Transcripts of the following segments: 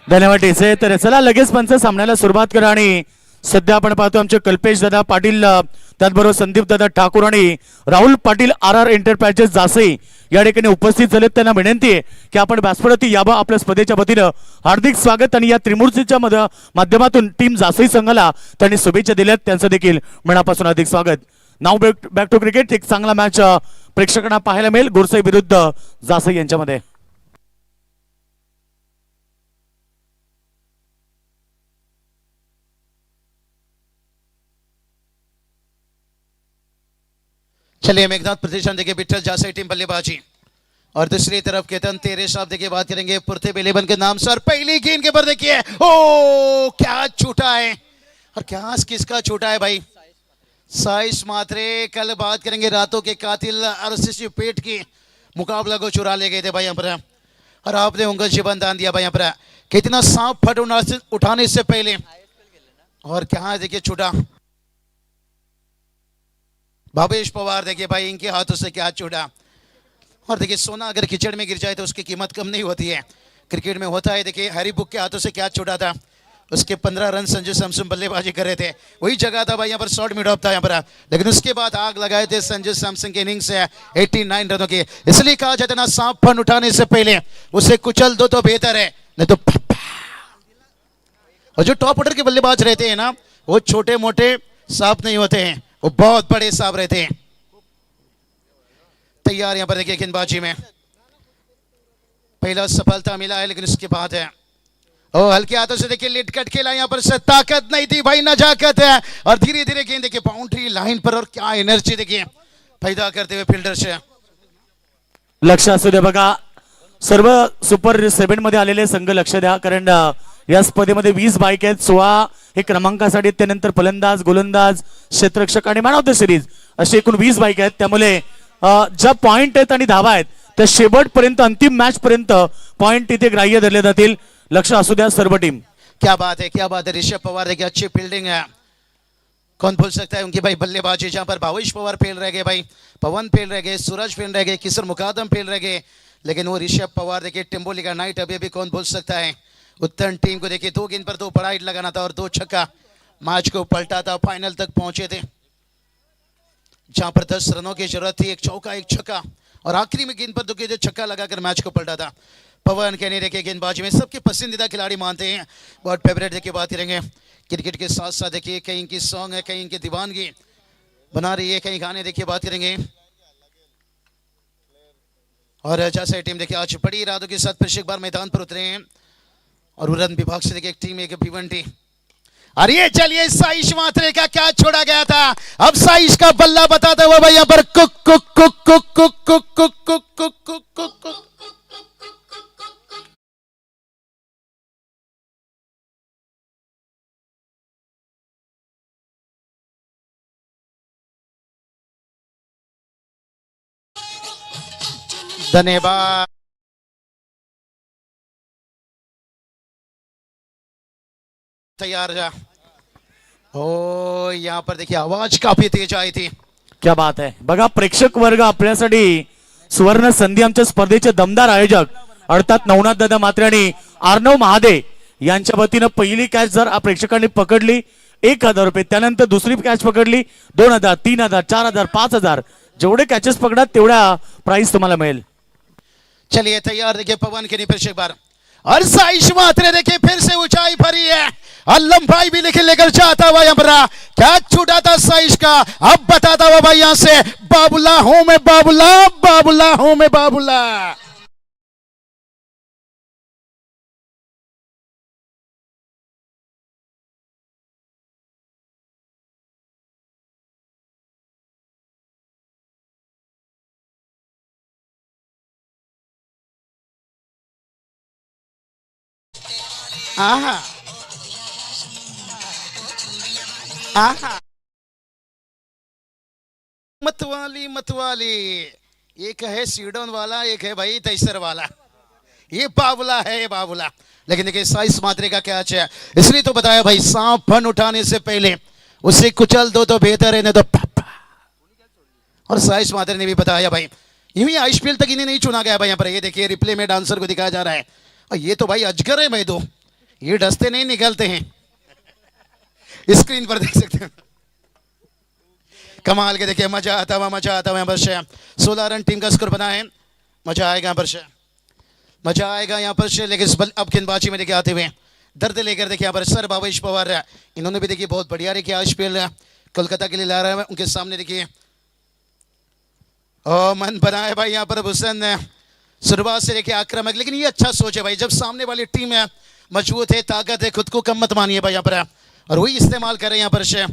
धन्यवाद टीसे. तर चला लगेच पंच सामन्याला सुरुवात करा. आणि सध्या आपण पाहतो आमचे कल्पेश दादा पाटील, त्याचबरोबर संदीप दादा ठाकूर आणि राहुल पाटील RR एंटरप्राइजेस जासई या ठिकाणी उपस्थित झालेत. त्यांना विनंती आहे की आपण व्यासपीठावरती यावं. आपल्या स्पर्धेच्या वतीनं हार्दिक स्वागत. आणि या त्रिमूर्तीच्या माध्यमातून टीम जासई संघाला त्यांनी शुभेच्छा दिल्यात, त्यांचं देखील मनापासून हार्दिक स्वागत. नाव बॅक टू क्रिकेट. एक चांगला मॅच प्रेक्षकांना पाहायला मिळेल गोरसई विरुद्ध जासई यांच्यामध्ये. चलिए मेघनाथ प्रतिष्ठान देखिए बिट्टल जासई टीम बल्लेबाजी और दूसरी तरफ केतन तेरे साहब देखिए बात करेंगे पुरते बेलेबन के नाम से। और पहली गेंद के पर देखिए ओ क्या छूटा है, और क्या किसका छूटा है भाई, साइश मात्रे। कल बात करेंगे रातों के कातिल RCC पेट की मुकाबला को चुरा ले गए थे भाई यहाँ पर, और आपने उंगल शिबन दान दिया भाई यहाँ पर। कितना सांप फट उठाने से पहले, और क्या देखिए छूटा भावेश पवार देखिए भाई, इनके हाथों से क्या छूटा। और देखिए सोना अगर कीचड़ में गिर जाए तो उसकी कीमत कम नहीं होती है, क्रिकेट में होता है। देखिए हैरी बुक के हाथों से क्या छूटा था, उसके 15 रन संजू सैमसन बल्लेबाजी कर रहे थे, वही जगह था भाई यहाँ पर, शॉर्ट मिड ऑफ था यहाँ पर। लेकिन उसके बाद आग लगाए थे संजू सैमसन के इनिंग्स से 89 रनों की। इसलिए कहा जाता है ना, सांप फन उठाने से पहले उसे कुचल दो तो बेहतर है, नहीं तो। और जो टॉप ऑर्डर के बल्लेबाज रहते हैं ना, वो छोटे मोटे सांप नहीं होते हैं, वो बहुत बड़े सांप रहते हैं। तैयार यहां पर देखिए गेंदबाजी में पहला सफलता मिला है, लेकिन उसके बाद है ओ हल्के हाथों से देखिए लिट कट खेला यहाँ पर, से ताकत नहीं थी भाई, नजाकत है। और धीरे धीरे गेंद देखिए बाउंड्री लाइन पर, और क्या एनर्जी देखिए पैदा करते हुए फील्डर से। लक्ष असू द्या बघा, सर्व सुपर 7 मध्ये आलेले संघ लक्ष द्या, कारण या स्पर्धेमध्ये 20 बाईक आहेत, 16 हे क्रमांकासाठी, त्यानंतर फलंदाज, गोलंदाज, क्षेत्ररक्षक आणि मॅन ऑफ द सिरीज असे एकूण 20 बाईक आहेत. त्यामुळे ज्या पॉइंट आहेत आणि धावा आहेत त्या शेवटपर्यंत, अंतिम मॅच पर्यंत पॉइंट तिथे ग्राह्य धरले जातील. लक्ष असू द्या सर्व टीम. क्या बात है, क्या बात है। ऋषभ पवार देखिए अच्छी फील्डिंग है, कौन भूल सकता है उनकी भाई बल्लेबाजी, जहां पर भावेश पवार फेल रह गए भाई, पवन फेल रह गए, सूरज फेल रह गए, किशोर मुकादम फेल रह गए, लेकिन वो ऋषभ पवार देखिए टिम्बोली का नाइट अभी भी कौन भूल सकता है। उत्तराखंड टीम को देखिए 2 गेंद पर 2 बड़ा हिट लगाना था और 2 छक्का, मैच को पलटा था, फाइनल तक पहुंचे थे, जहां पर 10 रनों की जरूरत थी, 1 चौका 1 छक्का, और आखिरी में गेंद पर 2 छक्का लगाकर मैच को पलटा था। पवन कहने देखिए गेंदबाजी में सबके पसंदीदा खिलाड़ी मानते हैं, बहुत फेवरेट देखिए बात करेंगे। क्रिकेट के साथ साथ देखिए कहीं इनकी सॉन्ग है, कहीं इनकी दीवानगी बना रही है, कहीं गाने देखिए बात करेंगे। और जैसे टीम देखिए आज बड़ी इरादों के साथ फिर एक बार मैदान पर उतरे हैं, और उड़न विभाग से देखिए एक टीम, एक भिवंडी। अरे चलिए साइश मात्रे का क्या छोड़ा गया था, अब साइश का बल्ला बताता हुआ भाई यहाँ पर कुक कुक कुक कुक कुक कुक कुक कुक कुक कुक कुक कुक। धन्यवाद। तैयार जा हो, यहाँ पर देखिए आवाज काफी तेज आई थी। क्या बात आहे बघा, प्रेक्षक वर्ग आपल्यासाठी सुवर्ण संधी, आमच्या स्पर्धेचे दमदार आयोजक अर्थात नवनाथ दादा मात्रे आणि अर्णव महादे यांच्या वतीनं पहिली कॅच जर प्रेक्षकांनी पकडली 1000 रुपये, त्यानंतर दुसरी कॅच पकडली 2000, 3000, 4000, 5000, जेवढे कॅचेस पकडात तेवढा प्राइस तुम्हाला मिळेल. चलिए तैयार देखिए पवन के लिए एक बार, और साइश मात्रे देखिए फिर से ऊंचाई भरी है, और लंबाई भी लेकर जाता हुआ यहाँ पर, क्या छूटा था साइश का, अब बताता हुआ भाई यहाँ से, बाबुला हूं मैं बाबुला, बाबुला हूं मैं बाबुला। आहा आहा, मतवाली मतवाली, एक है सीडोन वाला, एक है भाई तैसर वाला, ये बाबुला है ये बाबुला। लेकिन देखिए साइश मात्रे का क्या है, इसलिए तो बताया भाई, सांप फन उठाने से पहले उसे कुचल दो तो बेहतर है, नहीं तो पापा। और साइश मात्रे ने भी बताया भाई, यूं ही आईपीएल तक इन्हें नहीं चुना गया भाई यहाँ पर, ये देखिए रिप्ले में डांसर को दिखाया जा रहा है, और ये तो भाई अजगर है मैं दो, ये डसते नहीं निकलते हैं। स्क्रीन पर देख सकते हैं। कमाल के देखिए मजा आता हुआ यहाँ पर से 16 रन टीम का स्कोर बना है। मजा आएगा यहाँ पर से, मजा आएगा यहाँ पर से। लेकिन अब गेंदबाजी में देखिए आते हुए दर्द लेकर देखिए यहाँ पर सर भावेश पवार, इन्होंने भी देखिए बहुत बढ़िया देखिए आज स्पेल कोलकाता के लिए ला रहा है। उनके सामने देखिए मन बना है भाई यहाँ पर हुसैन शुरुआत से देखिए आक्रामक, लेकिन ये अच्छा सोच है भाई, जब सामने वाली टीम है मजबूत है, ताकत है, खुद को कम मत मानिए भाई यहाँ पर, और वही इस्तेमाल करें यहाँ पर से।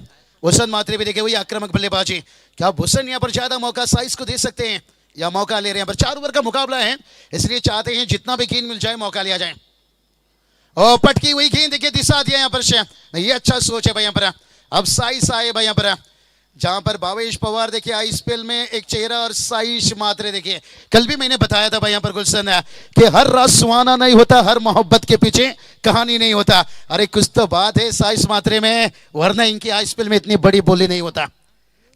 हुसैन मात्रे भी देखिए वही आक्रामक बल्लेबाजी। क्या हुसैन यहाँ पर ज्यादा मौका साइज को दे सकते हैं या मौका ले रहे हैं? पर 4 ओवर का मुकाबला है, इसलिए चाहते हैं जितना भी गेंद मिल जाए मौका लिया जाए। और पटकी हुई गेंद देखिए दिशा दिया यहाँ पर से, ये अच्छा सोच है भाई यहाँ पर। अब साइज आए भाई यहाँ पर, जहां पर भावेश पवार देखिए आईपीएल में एक चेहरा और साइश मात्रे देखिए। कल भी मैंने बताया था भाई यहाँ पर गुलशन कि हर रात सुहाना नहीं होता, हर मोहब्बत के पीछे कहानी नहीं होता। अरे कुछ तो बात है साइश मात्रे में, वरना इनकी आईपीएल में इतनी बड़ी बोली नहीं होता,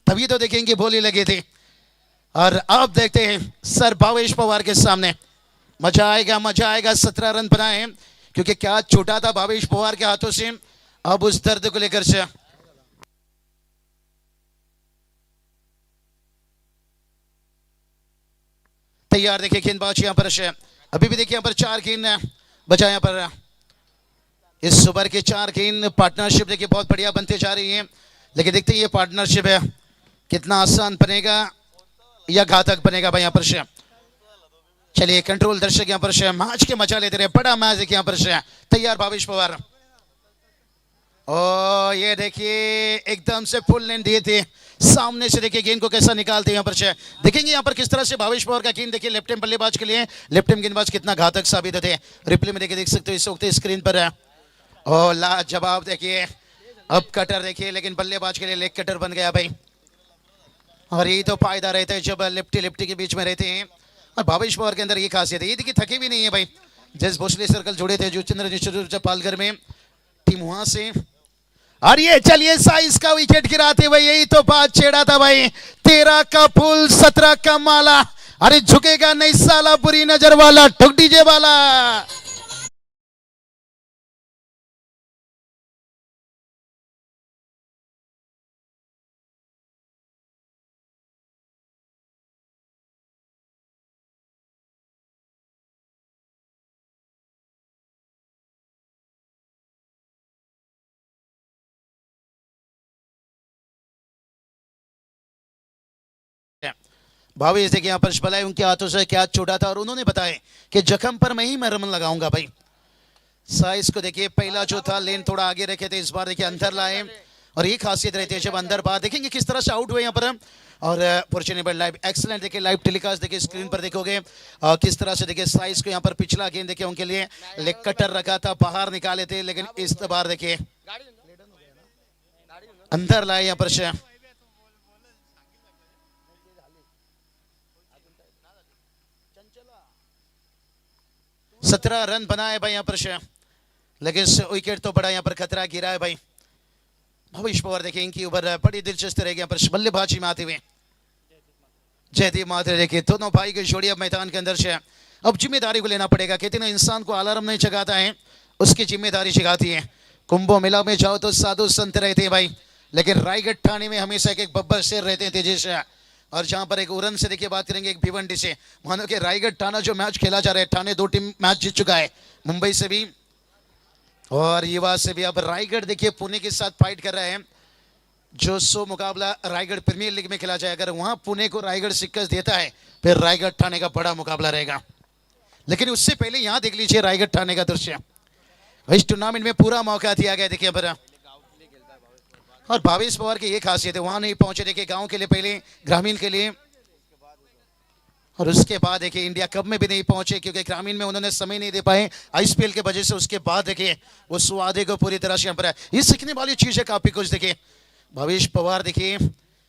तभी तो देखेंगे बोली लगे थे। और अब देखते हैं सर भावेश पवार के सामने, मजा आएगा मजा आएगा। 17 रन बनाए, क्योंकि क्या छूटा था भावेश पवार के हाथों से, अब उस दर्द को लेकर से। तैयार देखिए गेंदबाज यहाँ पर अभी भी देखिए यहाँ पर 4 गेंद बचा यहाँ पर। इस ओवर के 4 गेंद पार्टनरशिप देखिए बहुत बढ़िया बनते जा रही है, लेकिन देखते हैं ये पार्टनरशिप है कितना आसान बनेगा या घातक बनेगा भाई यहाँ पर। चलिए कंट्रोल दर्शक यहाँ पर मैच के मजा लेते रहे, बड़ा मैच देखिए यहाँ पर। तैयार भावेश पवार, ओ ये देखिए एकदम से फुल लेन दिए थे, सामने से देखिए गेंद को कैसा निकालते हैं यहाँ पर। देखेंगे यहाँ पर किस तरह से भावेश पवार का गेंद देखिए लेफ्ट हैंड बल्लेबाज के लिए, लेफ्ट हैंड गेंदबाज कितना घातक साबित होते हैं। रिप्ले में देखिए देख सकते हो इस वक्त स्क्रीन पर है। ओ लाजवाब देखिए, अब कटर देखिए, लेकिन बल्लेबाज के लिए लेग कटर बन गया भाई। और यही तो फायदा रहता है जब लेफ्टी लेफ्टी के बीच में रहते हैं। और भावेश पवार के अंदर ये खासियत है, ये देखिए थके भी नहीं है भाई। जैसे भोसले सर्कल जुड़े थे जो चंद्र पालघर में टीम, वहां से। और ये चलिए साइज का विकेट गिराते हुए, यही तो बात छेड़ा था भाई। 13 का फूल 17 का माला, अरे झुकेगा नहीं साला बुरी नजर वाला, ठुक डीजे वाला। भावेश देखिए यहाँ पर बलाए उनके हाथों से क्या छोड़ा था, और उन्होंने बताया कि जख्म पर मैं ही मरहम लगाऊंगा भाई। साइज को देखिए, पहला जो था लेन थोड़ा आगे रखे थे, इस बार देखिए अंदर लाए, और ये खासियत रहती है जब अंदर बात। देखेंगे किस तरह से आउट हुए यहाँ पर। और फॉर्चुनेबल लाइव एक्सलेंट देखिए, लाइव टेलीकास्ट देखिए स्क्रीन पर देखोगे किस तरह से देखिए साइज को यहाँ पर पिछला गेंद देखिए उनके लिए लेग कटर रखा था, बाहर निकाले थे, लेकिन इस बार देखिए अंदर लाए यहाँ पर। 17 रन बनाए भाई यहाँ पर, लेकिन विकेट तो बड़ा यहाँ पर खतरा गिरा है भाई। भविष्य पवार देखिए इनकी ओवर बड़ी दिलचस्प रहेगी यहाँ पर बल्लेबाजी में आते हुए। जयदीप मात्रे देखिए दोनों भाई की जोड़ी अब मैदान के अंदर से, अब जिम्मेदारी को लेना पड़ेगा। कहते ना इंसान को अलार्म नहीं जगाता है, उसकी जिम्मेदारी जगाती है। कुंभो मेला में जाओ तो साधु संत रहते हैं भाई, लेकिन रायगढ़ ठाणे में हमेशा एक बब्बर शेर रहते हैं तेजस। और जहां पर एक उरन से देखिए बात करेंगे, एक भिवंडी से। मानो कि रायगढ़ ठाणा जो मैच खेला जा रहा है, ठाणे 2 टीम मैच जीत चुका है, मुंबई से भी और युवा से भी। अब रायगढ़ देखिए पुणे के साथ फाइट कर रहे हैं, जो 100 मुकाबला रायगढ़ प्रीमियर लीग में खेला जाए, अगर वहां पुणे को रायगढ़ शिकस्त देता है, फिर रायगढ़ ठाणे का बड़ा मुकाबला रहेगा। लेकिन उससे पहले यहां देख लीजिए रायगढ़ ठाणे का दृश्य। इस टूर्नामेंट में पूरा मौका दिया गया देखिए पर। और भावेश पवार की ये खासियत है, वहां नहीं पहुंचे देखिए गांव के लिए, पहले ग्रामीण के लिए, और उसके बाद देखिए इंडिया कप में भी नहीं पहुंचे क्योंकि ग्रामीण में उन्होंने समय नहीं दे पाए आईपीएल के वजह से। उसके बाद देखिए वो स्वादे को पूरी तरह से यहाँ पर है। ये सीखने वाली चीज है काफी कुछ। देखिए भावेश पवार देखिए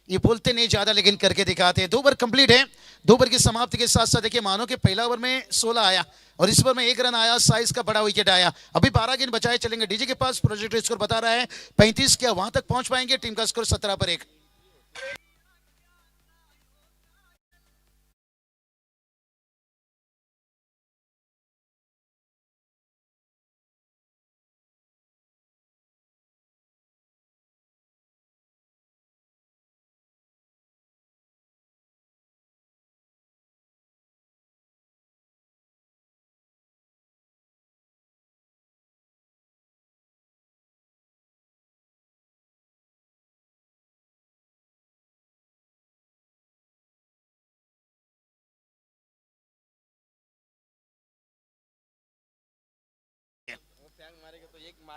ये बोलते नहीं ज्यादा, लेकिन करके दिखाते हैं। 2 ओवर कंप्लीट है, 2 ओवर की समाप्ति के साथ साथ देखिए मानो कि पहला ओवर में 16 आया और इस ओवर में 1 रन आया, साइज का बड़ा विकेट आया। अभी 12 गेंद बचाए चलेंगे। डीजे के पास प्रोजेक्ट स्कोर बता रहा है 35, क्या वहां तक पहुंच पाएंगे? टीम का स्कोर 17 पर 1।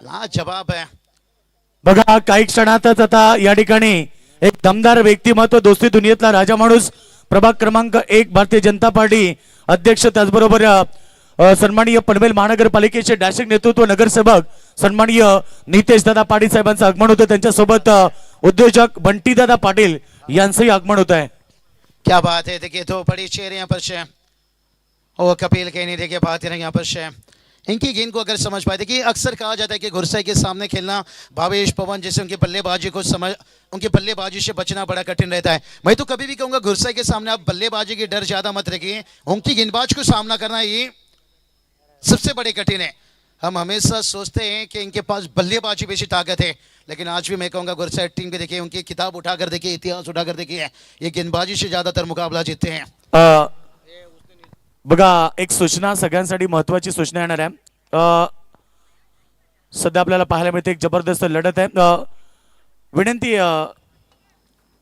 लाजवाब है. बघा काही क्षणातच आता या ठिकाणी एक दमदार व्यक्तिमत्व दोस्ती दुनियेतला राजा माणूस प्रभाग क्रमांक 1 भारतीय जनता पार्टी अध्यक्ष त्याचबरोबर सन्माननीय पनवेल महानगरपालिकेचे डॅशिंग नेतृत्व नगरसेवक सन्माननीय नितेश दादा पाटील साहेबांचं आगमन होतं. त्यांच्यासोबत उद्योजक बंटी दादा पाटील यांचंही आगमन होत आहे. क्या बात है. देखिए दो बड़ी चेयर यहाँ पर से. ओ कपिल के नहीं देखिए बात है यहाँ पर से. इनकी गेंद को अगर समझ पाए, देखिए अक्सर कहा जाता है कि गुरसाई के सामने खेलना भावेश पवन जैसे उनकी बल्लेबाजी को समझ, उनकी बल्लेबाजी से बचना बड़ा कठिन रहता है. मैं तो कभी भी कहूंगा गुरसाई के सामने आप बल्लेबाजी की डर ज्यादा मत रखिए, उनकी गेंदबाज को सामना करना ये सबसे बड़े कठिन है. हम हमेशा सोचते हैं कि इनके पास बल्लेबाजी बेसी ताकत है, लेकिन आज भी मैं कहूंगा गुरसाई टीम के देखिए उनकी किताब उठाकर देखिए, इतिहास उठाकर देखिए, ये गेंदबाजी से ज्यादातर मुकाबला जीतते हैं. बघा एक सूचना सगळ्यांसाठी महत्वाची सूचना येणार आहे. सध्या आपल्याला पाहायला मिळते एक जबरदस्त लढत आहे. विनंती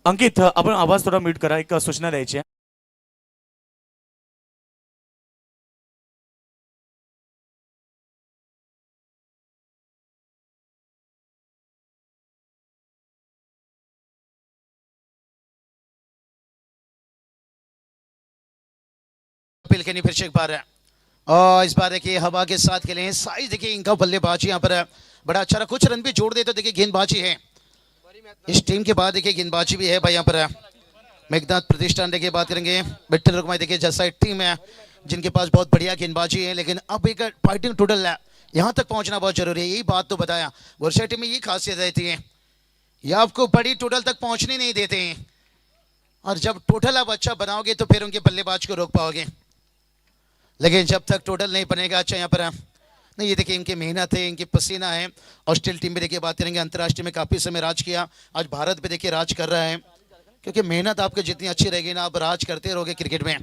अंकित आपण आवाज थोडा म्यूट करा, एक सूचना द्यायची आहे. कपिल के नहीं फिर से एक बार है. और इस बार देखिए हवा के साथ खेले हैं. साइज देखिए इनका बल्लेबाजी यहाँ पर बड़ा अच्छा रहा. कुछ रन भी जोड़ दे तो देखिए गेंदबाजी है इस टीम के बाद. देखिए गेंदबाजी भी है भाई यहाँ पर. मेघनाथ प्रतिष्ठान देखिए बात करेंगे. बेटर रुकमाई देखिए जैसा एक टीम है जिनके पास बहुत बढ़िया गेंदबाजी है, लेकिन अब एक फाइटिंग टोटल है, यहाँ तक पहुंचना बहुत जरूरी है. यही बात तो बताया गुरसाई टीम में ये खासियत रहती है, ये आपको बड़ी टोटल तक पहुंचने नहीं देते हैं, और जब टोटल आप अच्छा बनाओगे तो फिर उनके बल्लेबाज को रोक पाओगे, लेकिन जब तक टोटल नहीं बनेगा अच्छा यहाँ पर नहीं. ये देखिए इनकी मेहनत है, इनकी पसीना है. ऑस्ट्रेलिया टीम में देखिए बात करेंगे, अंतर्राष्ट्रीय में काफी समय राज किया, आज भारत पे देखिए राज कर रहा है, क्योंकि मेहनत आपकी जितनी अच्छी रहेगी ना आप राज करते रहोगे क्रिकेट में.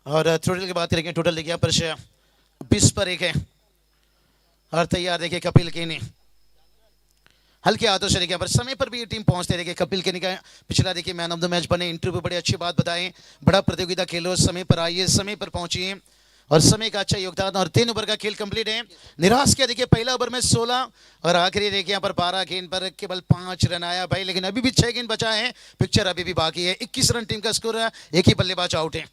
और टोटल की बात करेंगे, टोटल देखिए यहाँ पर 20 पर 1 है. और तैयार देखिए कपिल के नहीं हल्के हाथों से देखिए पर समय पर भी ये टीम पहुंचते. देखिए कपिल के का पिछला देखिए मैन ऑफ द मैच बने, इंटरव्यू बड़ी अच्छी बात बताएं, बड़ा प्रतियोगिता खेलो, समय पर आइए, समय पर पहुंचिए, और समय का अच्छा योगदान. और 3 ओवर का खेल कंप्लीट है. निराश किया देखिए पहला ओवर में 16 और आखिरी देखिए यहाँ पर 12 गेंद पर केवल 5 रन आया भाई, लेकिन अभी भी 6 गेंद बचा है, पिक्चर अभी भी बाकी है. 21 रन टीम का स्कोर है, एक ही बल्लेबाज आउट है.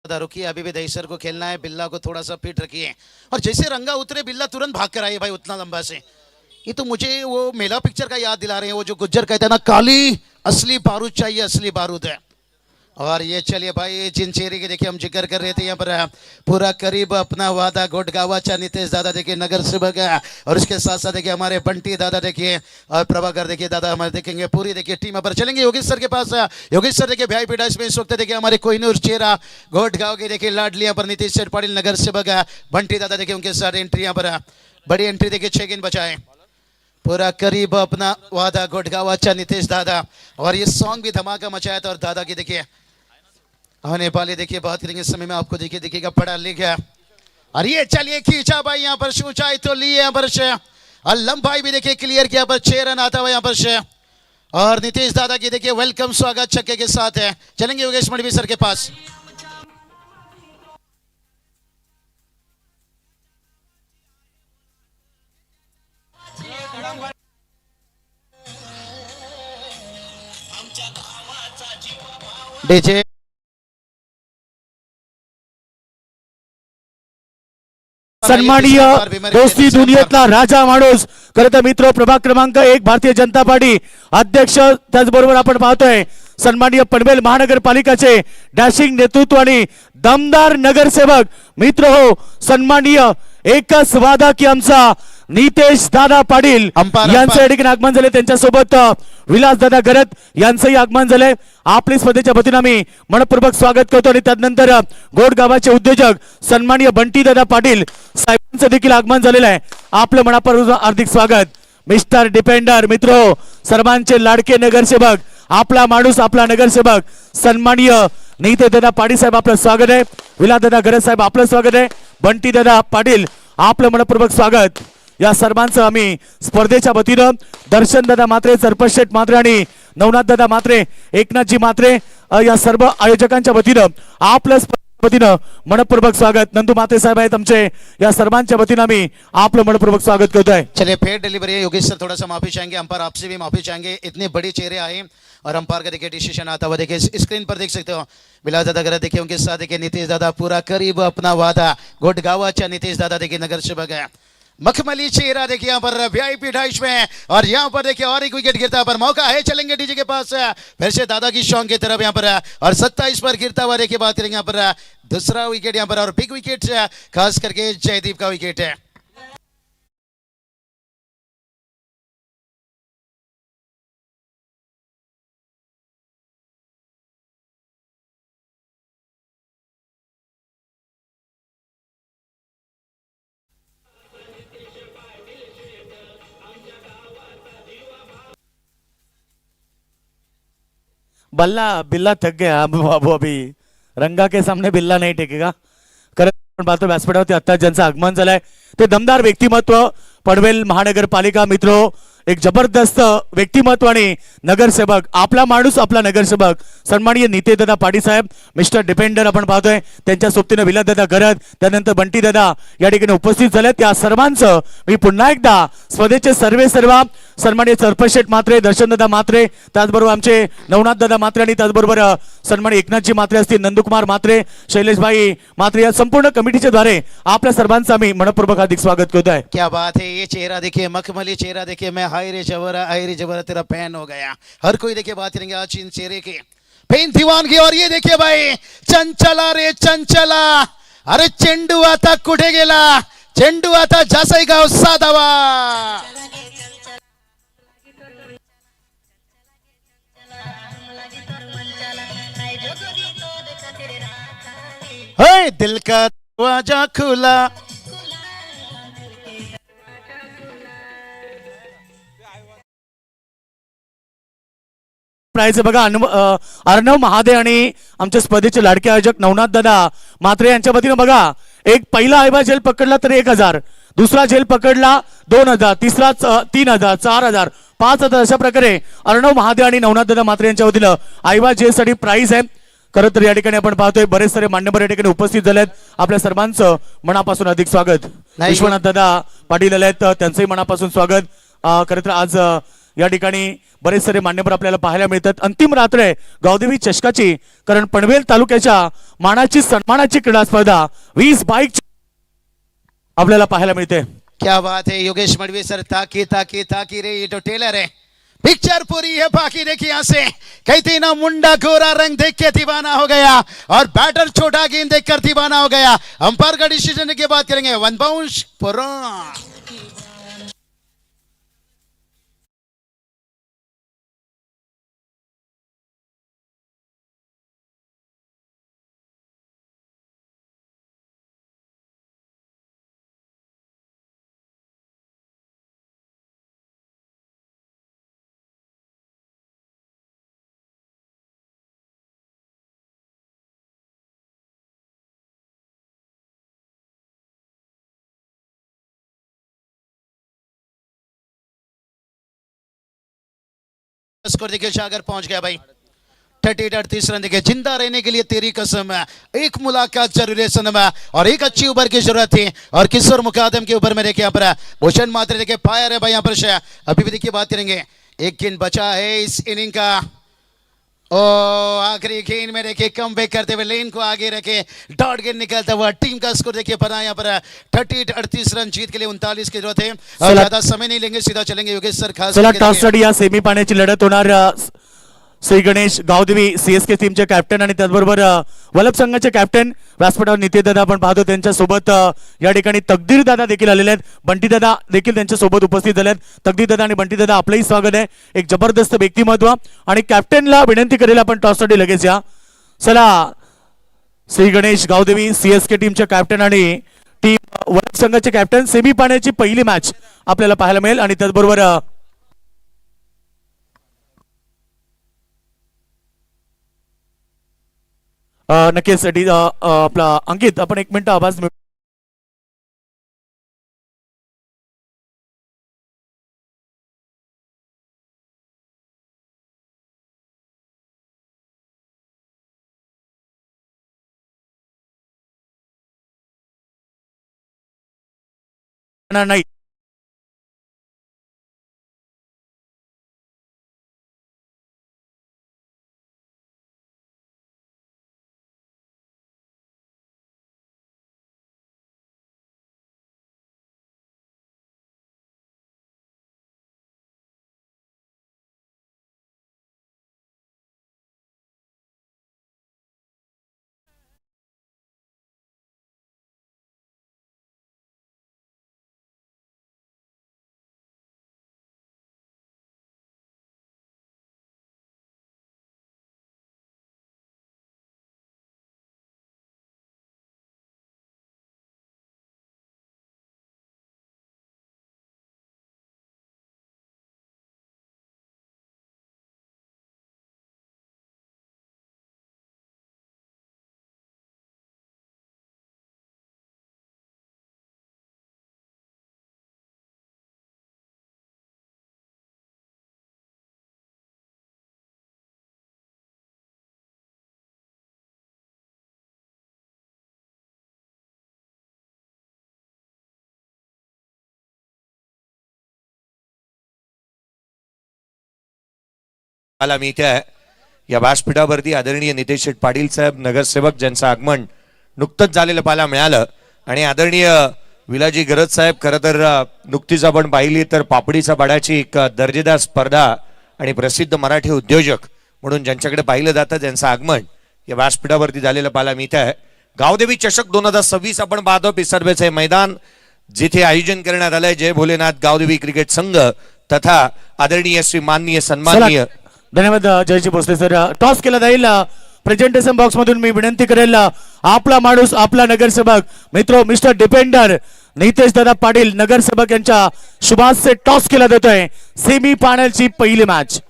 रुकिए, अभी भी दहीसर को खेलना है, बिल्ला को थोड़ा सा फिट रखिए, और जैसे रंगा उतरे बिल्ला तुरंत भाग कर आइए भाई उतना लंबा से. ये तो मुझे वो मेला पिक्चर का याद दिला रहे हैं, वो जो गुज्जर कहता है ना, काली असली बारूद चाहिए, असली बारूद है. और ये चलिए भाई चिंचेरी के देखिए हम जिक्र कर रहे थे यहाँ पर पूरा करीब अपना वादा गोटगावाचा नितेश दादा देखिए नगर सेवक है, और उसके साथ साथ देखिए हमारे बंटी दादा देखिए और प्रभाकर देखिए दादा हमारे देखेंगे, पूरी देखिए टीम पर चलेंगे योगेश सर के पास. योगेश सर देखिए भाई बेटा इसमें इस वक्त देखिए हमारे कोहिनूर चेहरा गोटगांव के देखिए लाडलिया पर नितेश सर पाटिल नगर सेवक है, बंटी दादा देखिए उनके साथ एंट्री यहाँ पर बड़ी एंट्री देखिए 6 गेंद बचाए. पूरा करीब अपना वादा गोटगावाचा नितेश दादा, और ये सॉन्ग भी धमाका मचाया था. और दादा की देखिए आने वाले देखिए बात करेंगे समय में आपको देखिए देखिएगा पढ़ा लिखा, और ये चलिए खींचा भाई यहाँ पर ऊंचाई तो लिए यहाँ पर से, और लंबाई भी देखिए क्लियर किया पर 6 रन आता हुआ यहाँ पर से. और नितेश दादा की देखिए वेलकम स्वागत छक्के के साथ है. चलेंगे योगेश मणिवी सर के पास. डीजे सन्माननीय दोस्ती दुनियेतला राजा माणूस खरं तर मित्र प्रभाग क्रमांक 1 भारतीय जनता पार्टी अध्यक्ष, त्याचबरोबर आपण पाहतोय सन्माननीय पनवेल महानगरपालिकाचे डॅशिंग नेतृत्व आणि दमदार नगरसेवक मित्र हो सन्माननीय एकच वादा की आमचा नितेश दादा पाटील अंपायर, यांचं अंपायर. या ठिकाणी आगमन झाले. त्यांच्यासोबत विलास दादा गरत यांचंही आगमन झालंय. आपली स्पर्धेच्या वतीनं आम्ही मनपूर्वक स्वागत करतो आणि त्यानंतर गोडगावाचे उद्योजक सन्माननीय बंटी दादा पाटील साहेबांचं देखील आगमन झालेलं आहे. आपलं मनापासून हार्दिक स्वागत. मिस्टर डिपेंडर मित्रो, सर्वांचे लाडके नगरसेवक, आपला माणूस आपला नगरसेवक सन्माननीय नितेश दादा पाटील साहेब आपलं स्वागत आहे. विलास दादा गरज साहेब आपलं स्वागत आहे. बंटी दादा पाटील आपलं मनपूर्वक स्वागत. या सर्वांचं आम्ही स्पर्धेच्या वतीनं दर्शन दादा मात्रे, सरपंच शेठ मात्रे आणि नवनाथ दादा मात्रे, एकनाथजी मात्रे या सर्व आयोजकांच्या वतीनं आपलं वतीनं मनपूर्वक स्वागत. नंदू माते साहेब आहेत आमचे, या सर्वांच्या वतीनं आम्ही आपलं मनपूर्वक स्वागत करतोय. चलिए फेयर डिलीवरी है योगेश सर, थोड़ा सा माफी चाहेंगे, अंपायर आपसे भी माफी चाहेंगे, इतने बड़े चेहरे आए और अंपायर का देखिए डिसीजन आता हुआ देखिए स्क्रीन पर देख सकते हो. विलास दादा गरज देखिए उनके साथ देखिए नितेश दादा पूरा करीब अपना वादा. गोडगावाच्या नितेश दादा देखिए नगरसेवक है. मखमली चेहरा देखिए यहाँ पर वीआईपी 2.5 में, और यहाँ पर देखिए और एक विकेट गिरता पर मौका है, चलेंगे डीजे के पास फिर से दादा की शॉन्ग की तरफ यहाँ पर, और 27 पर गिरता हुआ देखिए बात करेंगे यहाँ पर दूसरा विकेट यहाँ पर, और बिग विकेट खास करके जयदीप का विकेट है. बल्ला बिल्ला थक गया अब बाबू, अभी रंगा के सामने बिल्ला नहीं टेकेगा. खरं आपण पाहतो व्यासपीठावरती आता ज्यांचं आगमन झालंय ते दमदार व्यक्तिमत्व, पनवेल महानगरपालिका मित्रो, एक जबरदस्त व्यक्तिमत्व आणि नगरसेवक, आपला माणूस आपला नगरसेवक सन्माननीय नितेश दादा पाटील साहेब, मिस्टर डिपेंडर आपण पाहतोय. त्यांच्या सोबतीनं विलास दादा गरज, त्यानंतर बंटी दादा या ठिकाणी उपस्थित झालेत. त्या सर्वांचं मी पुन्हा एकदा स्पर्धेचे सर्व सन्माननीय सरपंच शेठ मात्रे, दर्शन दादा मात्रे, त्याचबरोबर आमचे नवनाथ दादा मात्रे आणि त्याचबरोबर सन्माननीय एकनाथजी मात्रे असतील, नंदकुमार मात्रे, शैलेशभाई मात्रे या संपूर्ण कमिटीच्या द्वारे आपल्या सर्वांचं आम्ही मनपूर्वक हार्दिक स्वागत करतोय. क्या बात है, ये चेहरा देखिए, मखमली चेहरा देखिए, मैं हाय रे जवरा तेरा फैन हो गया. हर कोई देखिए बात करेंगे आज इन चेहरे के फैन दीवानगी. और ये देखिए भाई, चंचला रे चंचला, अरे चेंडू आता कुठे गेला, चेंडू आता जासई गाव साधावा. हे दिल का दरवाजा खुला. प्राइज बघा अर्णव महादे आणि आमच्या स्पर्धेचे लाडके आयोजक नवनाथ दादा मात्रे यांच्या वतीनं बघा, एक पहिला आयबा जेल पकडला तर 1000, दुसरा जेल पकडला 2000, तिसरा 3000, 4000, 5000, अशा प्रकारे अर्णव महादे आणि नवनाथ दादा मात्रे यांच्या वतीनं आयबा जेल साठी प्राइज आहे. खरं तर या ठिकाणी आपण पाहतोय बरेच सारे मान्यवर या ठिकाणी उपस्थित झालेत. आपल्या सर्वांचं मनापासून अधिक स्वागत. विश्वनाथ दादा पाटील आले आहेत, त्यांचंही मनापासून स्वागत. खरं तर आज या ठिकाणी बरेच सारे मान्यवर आपल्याला पाहायला मिळतात. अंतिम रात्र आहे गावदेवी चषकाची, कारण पनवेल तालुक्याच्या मानाची सन्मानाची क्रीडा स्पर्धा 20 बाईक आपल्याला पाहायला मिळते. क्या बात है योगेश मडवी सर, ताकि ताकि ताकि रे, ये तो टेलर है, पिक्चर पूरी है. बाकी देखिए यहाँ से कहते ना, मुंडा गोरा रंग देख के दीवाना हो गया और बैटर छोटा गेंद देखकर दीवाना हो गया. अंपायर का डिसीजन की बात करेंगे, 1 बाउंस पूरा. स्कोर देखिए सागर पहुंच गया भाई, 38 रन देखिए. जिंदा रहने के लिए तेरी कसम, एक मुलाकात जरूरी है सनम, और एक अच्छी ओवर की जरूरत थी. और किशोर मुकादम के ऊपर में देखिए यहाँ पर भूषण मात्रे देखिए फायर है भाई यहाँ पर. अभी भी देखिए बात करेंगे, एक गेंद बचा है इस इनिंग का. ओ आखिरी गेंद में देखिए कम बैक करते हुए लेन को आगे रखे, डॉट गेंद निकलता हुआ. टीम का स्कोर देखिए बना यहाँ पर 38 रन. जीत के लिए 39 की जरूरत है. और ज्यादा समय नहीं लेंगे, सीधा चलेंगे योगेश सर. खास चला टॉससाठी या सेमी पाण्याची लढत होणार. श्री गणेश गावदेवी सीएसके टीमचे कॅप्टन आणि त्याचबरोबर वल्लभ संघाचे कॅप्टन व्यासपीठावर नितीन दादा आपण पाहतो त्यांच्या सोबत या ठिकाणी तकदीर दादा देखील आलेले आहेत. बंटी दादा देखील त्यांच्या सोबत उपस्थित झाले आहेत. तकदीर दादा आणि बंटी दादा आपलंही स्वागत आहे. एक जबरदस्त व्यक्तिमत्व आणि कॅप्टनला विनंती करेल आपण टॉससाठी लगेच या. चला श्री गणेश गावदेवी सीएसके टीमचे कॅप्टन आणि टीम वल्लभ संघाचे कॅप्टन सेमी पाण्याची पहिली मॅच आपल्याला पाहायला मिळेल आणि त्याचबरोबर नक्कीच आपला अंकित आपण एक मिनिट आवाज नाही. मी इथे आहे या व्यासपीठावरती आदरणीय नितेश शेठ पाटील साहेब नगरसेवक ज्यांचं आगमन नुकतंच झालेलं पाहायला मिळालं आणि आदरणीय विलाजी गरज साहेब खरं तर नुकतीच आपण पाहिली तर पापडीचा पाड्याची एक दर्जेदार स्पर्धा आणि प्रसिद्ध मराठी उद्योजक म्हणून ज्यांच्याकडे पाहिलं जातं त्यांचं आगमन या व्यासपीठावरती झालेलं पाहायला मी इथे आहे. गावदेवी चषक 2026 आपण पाहतो पिसर्वेचे मैदान जिथे आयोजन करण्यात आलंय जय भोलेनाथ गावदेवी क्रिकेट संघ तथा आदरणीय श्री माननीय सन्माननीय धन्यवाद जयजी भोसले सर. टॉस केला जाईल प्रेझेंटेशन बॉक्स मधून. मी विनंती करेल आपला माणूस आपला नगरसेवक मित्र मिस्टर डिपेंडर नितेश दादा पाटील नगरसेवक यांच्या शुभाचे टॉस केला जातोय. सेमी फायनलची पहिली मॅच.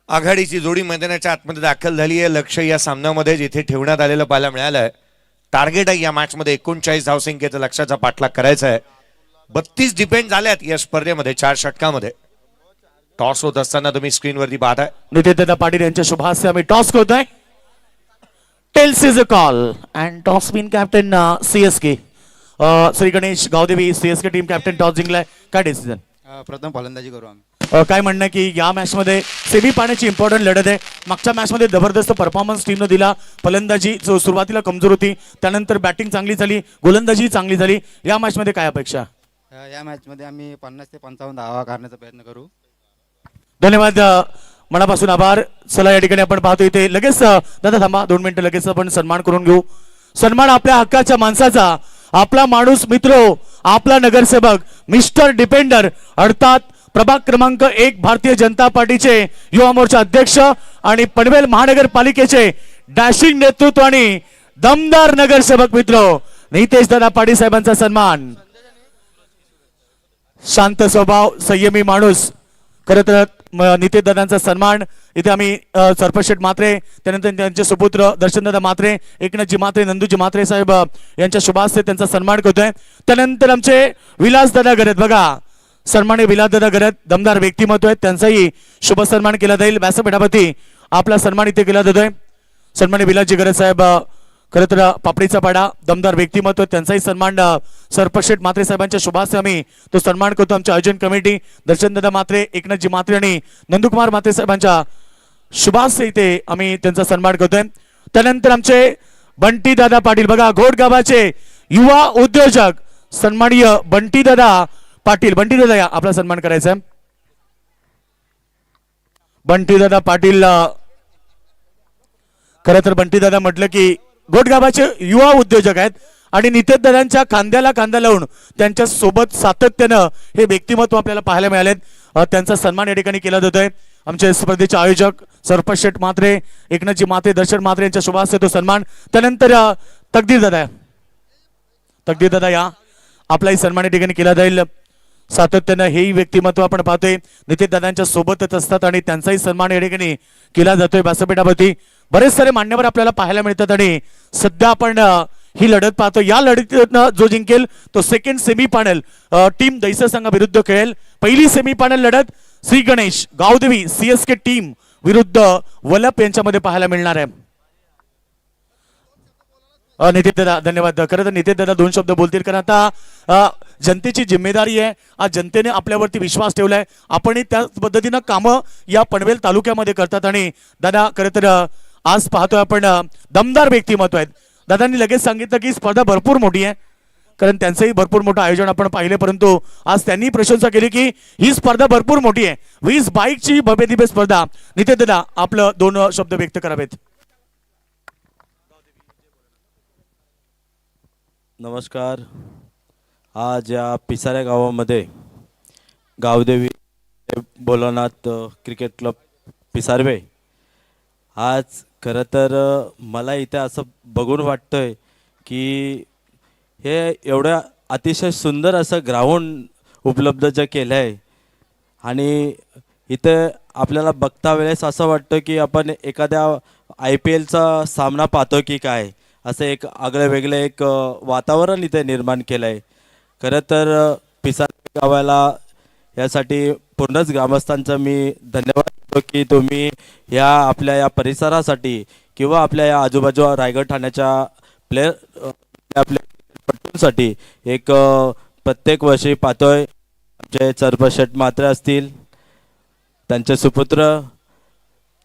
आघाडीची जोडी मैदानाच्या आतमध्ये दाखल झाली आहे. लक्ष या सामन्यामध्ये जिथे ठेवण्यात आलेलं पाहायला मिळालंय. टार्गेट आहे या मॅच मध्ये 39 धावसंख्येचा लक्षाचा पाठलाग करायचा आहे. 32 डिपेंड झाल्यात या स्पर्धेमध्ये 4 षटकामध्ये. टॉस होत असताना तुम्ही स्क्रीनवरती पाहताय नितीन दादा पाटील यांच्या शुभास्य आम्ही टॉस करतोय. Tails is a call and toss been captain CSK. Shri Ganesh Gavdevi CSK team captain toss जिंकलाय. काय डिसिजन? प्रथम फलंदाजी करू आम्ही. काय म्हणणं की या मॅच मध्ये सेमी पाण्याची इम्पॉर्टंट लढत आहे. मागच्या मॅच मध्ये जबरदस्त परफॉर्मन्स टीमनं दिला. फलंदाजी जो सुरुवातीला कमजोर होती त्यानंतर बॅटिंग चांगली झाली गोलंदाजी चांगली झाली. या मॅच मध्ये काय अपेक्षा? या मॅच मध्ये आम्ही 50 ते 55 धावा करण्याचा प्रयत्न करू. धन्यवाद मनापासून आभार. चला या ठिकाणी आपण पाहतो इथे लगेच दादा थांबा 2 मिनिटं लगेच आपण सन्मान करून घेऊ. सन्मान आपल्या हक्काच्या माणसाचा आपला माणूस मित्र आपला नगरसेवक मिस्टर डिपेंडर अर्थात प्रभाग क्रमांक 1 भारतीय जनता पार्टीचे युवा मोर्चा अध्यक्ष आणि पनवेल महानगरपालिकेचे डॅशिंग नेतृत्व आणि दमदार नगरसेवक मित्र नितेश दादा पाटील साहेबांचा सन्मान. शांत स्वभाव संयमी माणूस खरं तर नितेश दादांचा सन्मान इथे आम्ही सरपंच मात्रे त्यानंतर त्यांचे सुपुत्र दर्शनदादा मात्रे एकनाथजी मात्रे नंदूजी मात्रे साहेब यांच्या शुभास्ते त्यांचा सन्मान करतोय. त्यानंतर आमचे विलासदादा गरज बघा सन्माननीय विलासदादा गरज दमदार व्यक्तिमत्व आहेत त्यांचाही शुभ सन्मान केला जाईल. व्यासपीठावरती आपला सन्मान इथे केला जातोय. सन्माननीय विलासजी गरज साहेब खरं तर पापडीचा पाडा दमदार व्यक्तिमत्व त्यांचाही सन्मान सरपशेठ म्हात्रे साहेबांच्या शुभास्ते आम्ही तो सन्मान करतो. आमच्या आयोजन कमिटी दर्शनदादा म्हात्रे, एकनाथजी म्हात्रे आणि नंदकुमार म्हात्रे साहेबांच्या शुभास्ते इथे आम्ही त्यांचा सन्मान करतोय. त्यानंतर आमचे बंटी दादा पाटील बघा घोडगावाचे युवा उद्योजक सन्माननीय बंटी दादा पाटील. बंटी दादा या आपला सन्मान करायचा आहे. बंटी दादा पाटील खरं तर बंटी दादा म्हटलं की घोटगावाचे युवा उद्योजक आहेत आणि नितेश दादांच्या खांद्याला खांदा लावून त्यांच्या सोबत सातत्यानं हे व्यक्तिमत्व आपल्याला पाहायला मिळालेत. त्यांचा सन्मान या ठिकाणी केला जातोय. आमचे स्पर्धेचे आयोजक सरपशेठ म्हात्रे, एकनाथजी म्हात्रे, दर्शन म्हात्रे यांच्या शुभ हस्ते तो सन्मान. त्यानंतर तकदीर दादा या आपलाही सन्मान या ठिकाणी केला जाईल. सातत्यानं हेही व्यक्तिमत्व आपण पाहतोय नितेश दादांच्या सोबतच असतात आणि त्यांचाही सन्मान या ठिकाणी केला जातोय. व्यासपीठावरती बरेच सारे मान्यवर आपल्याला पाहायला मिळतात आणि सध्या आपण ही लढत पाहतो. या लढतीतनं जो जिंकेल तो सेकंड सेमीफायनल टीम दैसा संघाविरुद्ध खेळेल. पहिली सेमीफायनल लढत श्री गणेश गावदेवी CSK टीम विरुद्ध वलप यांच्यामध्ये पाहायला मिळणार आहे. नितीन दादा धन्यवाद. खरं तर नितीन दादा दोन शब्द बोलतील कारण आता जनतेची जिम्मेदारी आहे. आज जनतेने आपल्यावरती विश्वास ठेवलाय. आपणही त्याच पद्धतीनं कामं या पनवेल तालुक्यामध्ये करतात आणि दादा खरं तर आज पाहतोय आपण दमदार व्यक्तिमत्व आहेत. दादांनी लगेच सांगितलं की स्पर्धा भरपूर मोठी आहे कारण त्यांचंही भरपूर मोठं आयोजन आपण पाहिले परंतु आज त्यांनी प्रशंसा केली की ही स्पर्धा भरपूर मोठी आहे. 20 बाईकची भव्य दिव्य स्पर्धा. नितीन दादा आपलं दोन शब्द व्यक्त करावेत. नमस्कार. आज या पिसाऱ्या गावामध्ये गावदेवी भोलानाथ क्रिकेट क्लब पिसारवे आज खरं तर मला इथे असं बघून वाटतंय की हे एवढ्या अतिशय सुंदर असं ग्राउंड उपलब्ध जे केलं आहे आणि इथे आपल्याला बघता वेळेस असं वाटतं की आपण एखाद्या IPLचा सामना पाहतो की काय असं एक आगळं वेगळं एक वातावरण इथे निर्माण केलं आहे. खरं तर पिसार गावाला यासाठी पूर्णच ग्रामस्थांचा मी धन्यवाद देतो की तुम्ही या आपल्या या परिसरासाठी किंवा आपल्या या आजूबाजू रायगड ठाण्याच्या आपल्या पट्टूंसाठी एक प्रत्येक वर्षी पाहतोय. आमचे सरपशेठ म्हात्रे असतील त्यांचे सुपुत्र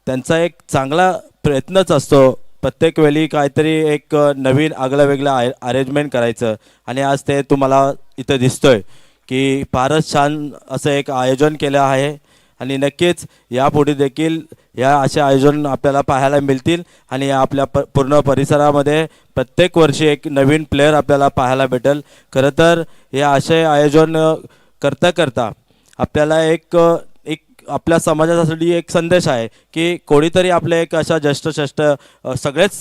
त्यांचा एक चांगला प्रयत्नच असतो प्रत्येक वेळी काहीतरी एक नवीन आगळं वेगळं अरेंजमेंट करायचं आणि आज ते तुम्हाला इथं दिसतोय की फारच छान असं एक आयोजन केलं आहे आणि नक्कीच यापुढे देखील या असे आयोजन आपल्याला पाहायला मिळतील आणि आपल्या पूर्ण परिसरामध्ये प्रत्येक वर्षी एक नवीन प्लेअर आपल्याला पाहायला भेटेल. खरं तर हे असे आयोजन करता करता आपल्याला एक आपल्या समाजासाठी एक संदेश आहे की कोणीतरी आपल्या एक अशा ज्येष्ठ सगळेच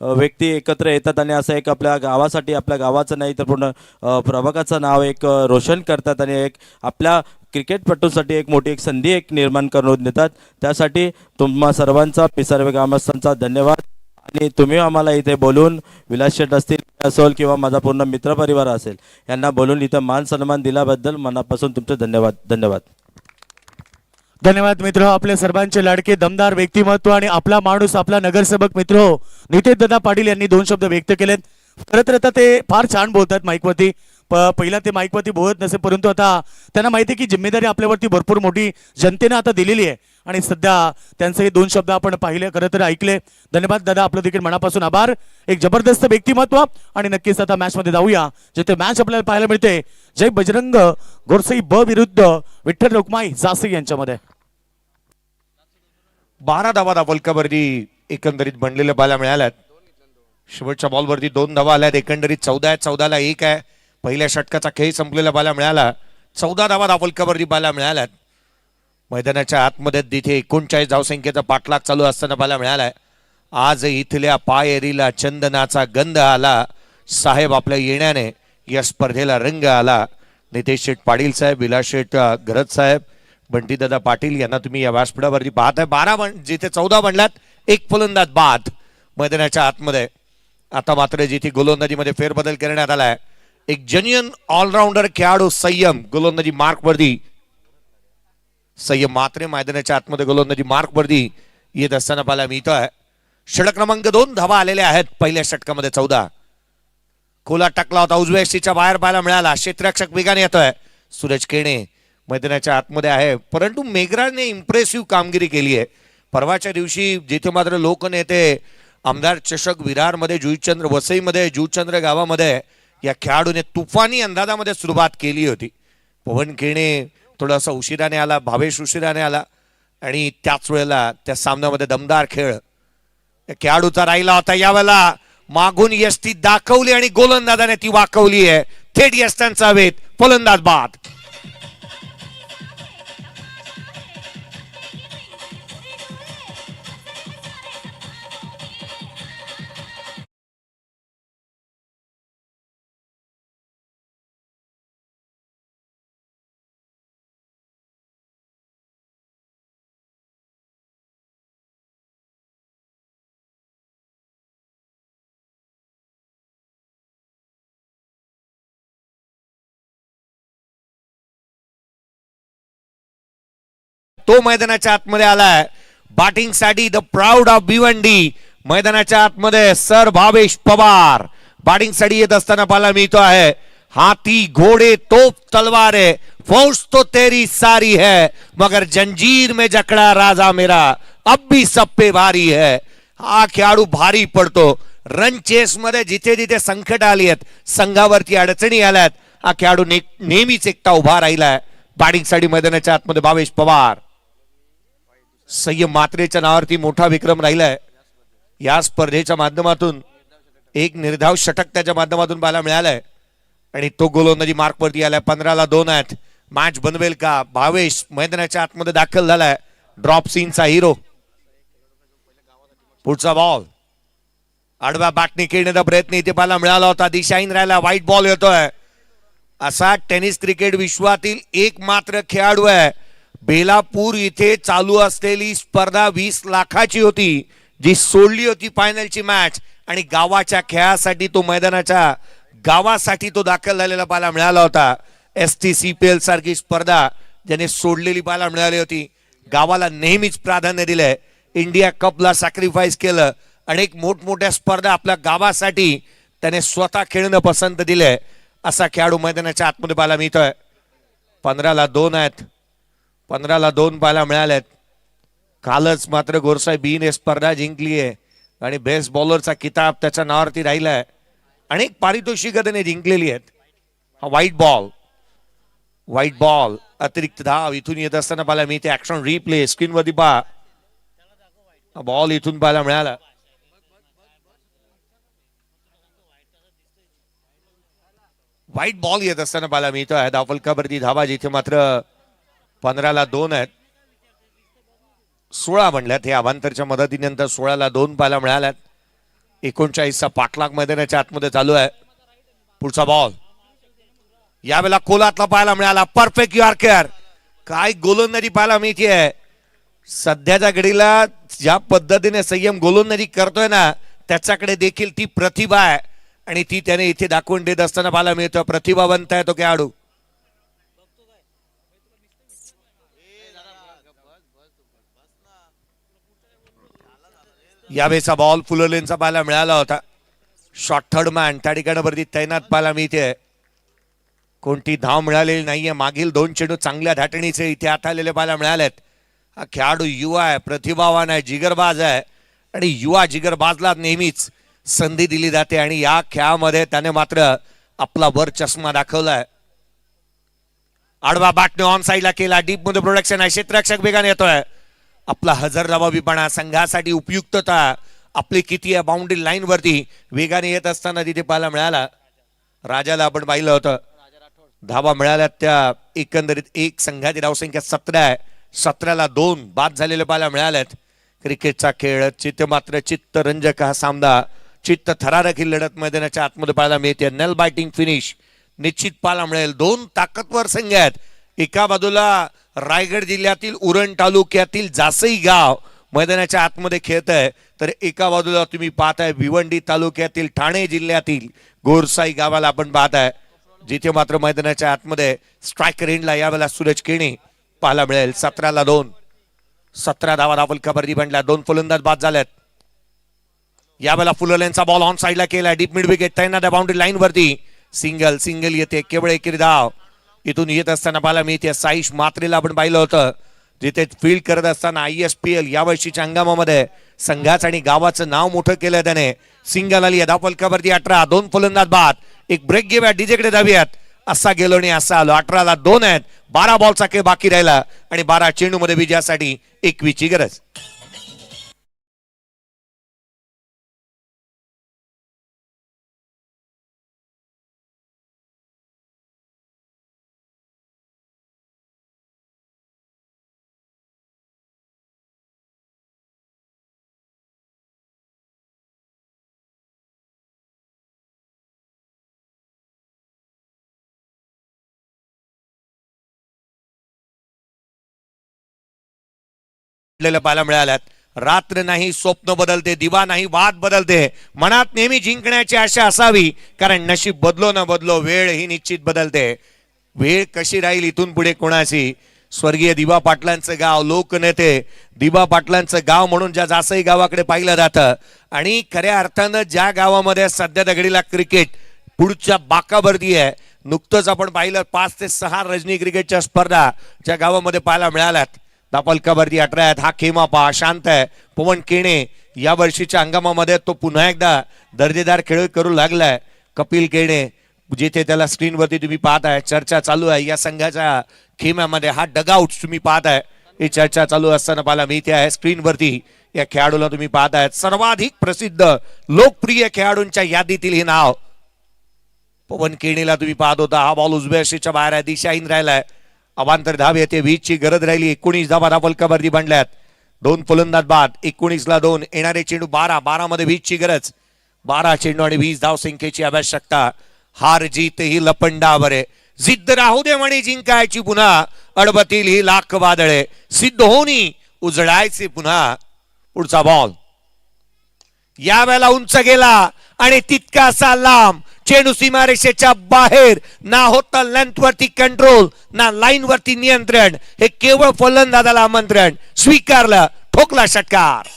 व्यक्ती एकत्र येतात आणि असं एक आपल्या गावासाठी आपल्या गावाचं नाही तर पूर्ण प्रभागाचं नाव एक रोशन करतात आणि एक आपल्या क्रिकेटपटूसाठी एक मोठी एक संधी एक निर्माण करून देतात. त्यासाठी तुम्हा सर्वांचा पिसारवे ग्रामस्थांचा धन्यवाद. आणि तुम्ही आम्हाला इथे बोलून विलास शेठ असतील असोल किंवा माझा पूर्ण मित्रपरिवार असेल यांना बोलून इथं मान सन्मान दिल्याबद्दल मनापासून तुमचे धन्यवाद. धन्यवाद. धन्यवाद मित्र. आपले सर्वांचे लाडके दमदार व्यक्तिमत्व आणि आपला माणूस आपला नगरसेवक मित्र नितेश दादा पाटील यांनी दोन शब्द व्यक्त केलेत. खरं तर आता ते फार छान बोलतात माईकवरती. पहिला ते माईकवरती बोलत नसे परंतु आता त्यांना माहिती आहे की जिम्मेदारी आपल्यावरती भरपूर मोठी जनतेने आता दिलेली आहे आणि सध्या त्यांचे हे दोन शब्द आपण पाहिले खरं तर ऐकले. धन्यवाद दादा. आपलं देखील मनापासून आभार. एक जबरदस्त व्यक्तिमत्व आणि नक्कीच आता मॅच मध्ये जाऊया जिथे मॅच आपल्याला पाहायला मिळते जय बजरंग गोरसई ब विरुद्ध विठ्ठल रुक्माई जासे यांच्यामध्ये. 12 धावा फलकावरती एकंदरीत बनलेल्या बाला मिळाल्यात. शेवटच्या बॉलवरती 2 धावा आल्यात. एकंदरीत 14 आहेत. 14ला 1 आहे. पहिल्या षटकाचा खेळ संपलेला बाला मिळाला. 14 धावा फलकावरती बाला मिळाल्यात. मैदानाच्या आतमध्ये तिथे 39 धावसंख्येचा पाठलाग चालू असताना बाला मिळालाय. आज इथल्या पायरीला चंदनाचा गंध आला. साहेब आपल्या येण्याने या स्पर्धेला रंग आला. नितेश शेठ पाटील साहेब, विलास शेठ गरज साहेब, बंटीदादा पाटील यांना तुम्ही या व्यासपीठावरती पाहताय. 12 जिथे 14 बनल्यात, एक फलंदाज बाद मैदानाच्या आतमध्ये. आता मात्र जिथे गोलंदाजीमध्ये फेरबदल करण्यात आलाय. एक जेन्युइन ऑलराऊंडर खेळाडू संयम गोलंदाजी मार्कवरती. संयम मात्र मैदानाच्या आतमध्ये गोलंदाजी मार्कवरती येत असताना पाहायला मिळतोय. षटक क्रमांक 2 धावा आलेल्या आहेत पहिल्या षटकामध्ये 14. खोला टाकला होता उजव्या यष्टीच्या बाहेर पाहायला मिळाला. क्षेत्ररक्षक वेगाने येतोय. सूरज केणे मैदानाच्या आतमध्ये आहे, परंतु मेघराजने इम्प्रेसिव्ह कामगिरी केली आहे. परवाच्या दिवशी जिथे मात्र लोकनेते आमदार चषक विरारमध्ये, जुईचंद्र वसईमध्ये, जुचंद्र गावामध्ये या खेळाडूने तुफानी अंदाजामध्ये सुरुवात केली होती. पवन केणे थोडासा उशिराने आला, भावेश उशिराने आला आणि त्याच वेळेला त्या सामन्यामध्ये दमदार खेळ या खेळाडूचा राहिला होता. यावेळेला मागून यष्टी दाखवली आणि गोलंदाजाने ती वाकवली आहे. थेट यष्टांचा हवेत, फलंदाज बाद. तो मैदानाच्या आतमध्ये आलाय बॅटिंग साठी. द प्राऊड ऑफ भिवंडी मैदानाच्या आतमध्ये सर भावेश पवार बॅटिंग साठी येत असताना पाहायला मिळतो आहे. हाथी घोड़े तोप तलवारें फौज तो तेरी सारी है, मगर जंजीर में जकड़ा राजा मेरा अब भी सब पे भारी है. हा खेळाडू भारी पडतो. रन चेस मध्ये जिथे जिथे संकट आली आहेत, संघावरती अडचणी आल्यात, हा खेळाडू नेहमीच एकटा उभा राहिलाय. बॅटिंग साठी मैदानाच्या आतमध्ये भावेश पवार. संयम मात्रेच्या नावावरती मोठा विक्रम राहिलाय या स्पर्धेच्या माध्यमातून. एक निर्धाव षटक त्याच्या माध्यमातून पाहायला मिळालाय आणि तो गोलंदाजी मार्क वरती आलाय. 15-2 आहेत. मॅच बनवेल का? भावेश मैदानाच्या आतमध्ये दाखल झालाय. ड्रॉप सीनचा हिरो. पुढचा बॉल आडव्या बॅटने खेळण्याचा प्रयत्न इथे पाहायला मिळाला होता. दिशाहीन राहिला. व्हाईट बॉल येतोय. असा टेनिस क्रिकेट विश्वातील एक मात्र खेळाडू आहे. बेलापूर इथे चालू असलेली स्पर्धा 20 लाखाची होती, जी सोडली होती फायनलची मॅच, आणि गावाच्या खेळासाठी तो मैदानाच्या गावासाठी तो दाखल झालेला पाहायला मिळाला होता. STCPL सारखी स्पर्धा ज्याने सोडलेली पाहायला मिळाली होती. गावाला नेहमीच प्राधान्य दिलंय. इंडिया कपला सॅक्रिफाईस केलं. अनेक मोठमोठ्या स्पर्धा आपल्या गावासाठी त्याने स्वतः खेळणं पसंत दिलंय. असा खेळाडू मैदानाच्या आतमध्ये पाहायला मिळतोय. 15-2 आहेत. 15-2 पाहायला मिळाल्यात. कालच मात्र गोरसाहेब बीने स्पर्धा जिंकली आहे आणि बेस्ट बॉलरचा किताब त्याच्या नावावरती राहिलाय. अनेक पारितोषिकं त्याने जिंकलेली आहेत. हा व्हाईट बॉल अतिरिक्त धाव इथून येत असताना पाहायला मिळते. ऍक्शन रिप्ले स्क्रीन वरती पहा. बॉल इथून पाहायला मिळाला. व्हाईट बॉल येत असताना पाहायला मिळतोय. धावफलकावरती धावा जिथे मात्र 15-2 आहेत. 16 म्हणल्यात. हे अवांतरच्या मदतीनंतर 16-2 पाहायला मिळाल्यात. 39चा पाठलाग मैदानाच्या आतमध्ये चालू आहे. पुढचा बॉल यावेळेला कोलातला पाहायला मिळाला. Perfect yorker. काय गोलंदाजी पाहायला मिळते. सध्याच्या घडीला ज्या पद्धतीने संयम गोलंदाजी करतोय ना, त्याच्याकडे देखील ती प्रतिभा आहे आणि ती त्याने इथे दाखवून देत असताना पाहायला मिळतं. प्रतिभावंत आहे तो खेळाडू. यावेळेचा बॉल फुललेनचा पाहायला मिळाला होता. शॉर्ट थर्ड मॅन त्या ठिकाणी वरती तैनात पाहायला मिळते. कोणती धाव मिळालेली नाहीये. मागील 2 चेंडू चांगल्या धाटणीचे इथे हात आलेले पाहायला मिळालेत. हा खेळाडू युवा आहे, प्रतिभावान आहे, जिगरबाज आहे आणि युवा जिगरबाजला नेहमीच संधी दिली जाते आणि या खेळामध्ये त्याने मात्र आपला वर चष्मा दाखवलाय. आडवा बॅटने ऑन साईडला केला. डीप मध्ये प्रोडक्शन आहे. क्षेत्ररक्षक वेगाने येतोय. आपला हजरजबाबीपणा, संघासाठी उपयुक्तता आपली किती आहे. बाउंड्री लाईन वरती वेगाने येत असताना तिथे पाहायला मिळाला. राजाला आपण पाहिलं होतं. धावा मिळाल्या त्या एकंदरीत एक संघाची धावसंख्या 17 आहे. 17-2 बाद झालेले पाहायला मिळाल्यात. क्रिकेटचा खेळ चित्त मात्र चित्तरंजक हा सामना, चित्त थरारक ही लढत मैदानाच्या आतमध्ये पाहायला मिळते. नेल बायटिंग फिनिश निश्चित पाहायला मिळेल. 2 ताकदवर संघ आहेत. एका बाजूला रायगड जिल्ह्यातील उरण तालुक्यातील जासई गाव मैदानाच्या आतमध्ये खेळत आहे, तर एका बाजूला तुम्ही पाहताय भिवंडी तालुक्यातील ठाणे जिल्ह्यातील गोरसाई गावाला आपण पाहताय, जिथे मात्र मैदानाच्या आतमध्ये स्ट्रायकर एंडला यावेळेला सूरज केणी पाहायला मिळेल. 17-2 17 धावा धावफलकावरती बनल्या. 2 फलंदाज बाद झाल्यात. यावेळेला फुलरल्यांचा बॉल ऑन साईडला केला, डीप मिड विकेट तैनात आहे बाउंड्री लाईन वरती. सिंगल येते, केवळ एकेरी धाव इथून येत असताना पाहायला मिळते. साईश मात्रेला आपण पाहिलं होतं जिथे फील्ड करत असताना ISPL या वर्षीच्या हंगामामध्ये संघाचं आणि गावाचं नाव मोठं केलं त्याने. सिंगल आली, धाव फलकावरती 18, 2 फलंदाज बाद. एक ब्रेक घेऊया, डीजेकडे धाव्यात. असा गेलो आणि असा आलो. 18ला 2 आहेत, 12 बॉलचा खेळ बाकी राहिला आणि 12 चेंडू मध्ये विजयासाठी 21ची गरज. पाहायला मिळाल्यात. रात्र नाही स्वप्न बदलते, दिवा नाही वाद बदलते. मनात नेहमी जिंकण्याची आशा असावी, कारण नशीब बदलो न बदलो वेळ ही निश्चित बदलते. वेळ कशी राहील इथून पुढे कोणाची. स्वर्गीय दिवा पाटलांचं गाव, लोकनेते दिवा पाटलांचं गाव म्हणून ज्या जासई गावाकडे पाहिलं जातं आणि खऱ्या अर्थानं ज्या गावामध्ये सध्या दगडीला क्रिकेट पुढच्या बाकावरती आहे. नुकतंच आपण पाहिलं 5 ते 6 रजनी क्रिकेटच्या स्पर्धा ज्या गावामध्ये पाहायला मिळाल्यात. दापलकावरती 18 आहेत. हा खेमा पहा, शांत आहे. पवन केणे या वर्षीच्या हंगामामध्ये तो पुन्हा एकदा दर्जेदार खेळ करू लागलाय. कपिल केणे जिथे त्याला स्क्रीनवरती तुम्ही पाहताय चर्चा चालू आहे या संघाच्या खेम्यामध्ये. हा डगआउट तुम्ही पाहताय, ही चर्चा चालू असताना पाहायला मिळते आहे स्क्रीनवरती. या खेळाडूला तुम्ही पाहताय, सर्वाधिक प्रसिद्ध लोकप्रिय खेळाडूंच्या यादीतील हे नाव. पवन केणेला तुम्ही पाहत होता. हा बॉल उजव्या अशीच्या बाहेर आहे, दिशाहीन राहिलाय. अवांतर धाव येते, 20ची गरज राहिली. 19 धावा फलकावरती बनल्यात. 2 फलंदाज बाद, 19ला 2. येणारे चेंडू 12 मध्ये 20ची गरज. 12 चेंडू आणि 20 धाव संख्येची आवश्यकता. हार जीत ही लपंडावर आहे, जिद्द राहू दे म्हणे जिंकायची पुन्हा. अडबतील ही लाख वादळे, सिद्ध होणी उजळायचे पुन्हा. पुढचा बॉल यावेळेला उंच गेला आणि तितकासा लांब. चेंडू सीमारेषेच्या बाहेर. ना होता लेंथ वरती कंट्रोल, ना लाईन वरती नियंत्रण. हे केवळ फलंदाजाला आमंत्रण. स्वीकारलं, ठोकला षटकार.